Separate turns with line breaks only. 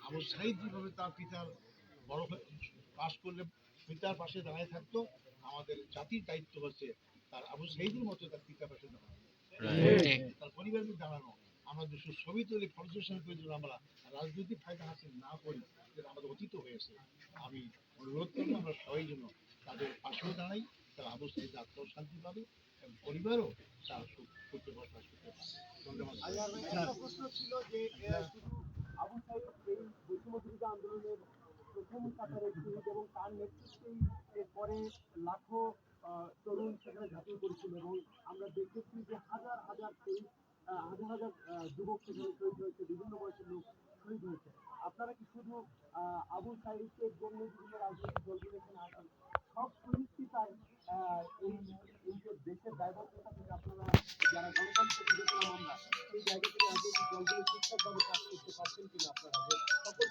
আবু সাইদ যেভাবে তার পিতার বড় পাশ করলে পিতার পাশে দাঁড়িয়ে থাকতো, আমাদের জাতির দায়িত্ব হচ্ছে তার আবু সাইদের মতো তার পিতার পাশে দাঁড়ানো, তার পরিবারকে দাঁড়ানো। আমরা যে সুশোভিত ফলপ্রসূ করে যদি আমরা রাজনৈতিক ফায়দা হাসিল না করি, যেটা আমাদের অতীত হয়েছে, আমি অনুরোধ করবো আমরা সবাই জন্য তাদের পাশেও দাঁড়াই, তারা আবু সাইদ আত্মশান্তি পাবে এবং পরিবারও তার সুখে বসবাস করতে পারে। ধন্যবাদ।
প্রশ্ন ছিল যে শুধু আবু সাইদ এই বৈষম্য বিরোধী আন্দোলনের প্রথম কাতারে শহীদ এবং তার নেতৃত্বেই পরে লাখো তরুণ সেখানে ঝাঁপিয়ে পড়েছিল এবং আমরা দেখেছি যে হাজার হাজার শহীদ, হাজার হাজার যুবক সেখানে শহীদ হয়েছে, বিভিন্ন বয়সের লোক শহীদ হয়েছে। আপনারা কি শুধু আবু সাইদের জন্য বিভিন্ন রাজনৈতিক দলগুলো এখানে আসেন, সব শহীদ কি তার এই এই যে দেশের দায়বদ্ধতা থেকে আপনারা যারা গণতন্ত্র ফিরে পেলাম আমরা, সেই জায়গা থেকে রাজনৈতিক দলগুলো ঠিকঠাকভাবে কাজ করতে পারছেন কিনা আপনারা, যে সকল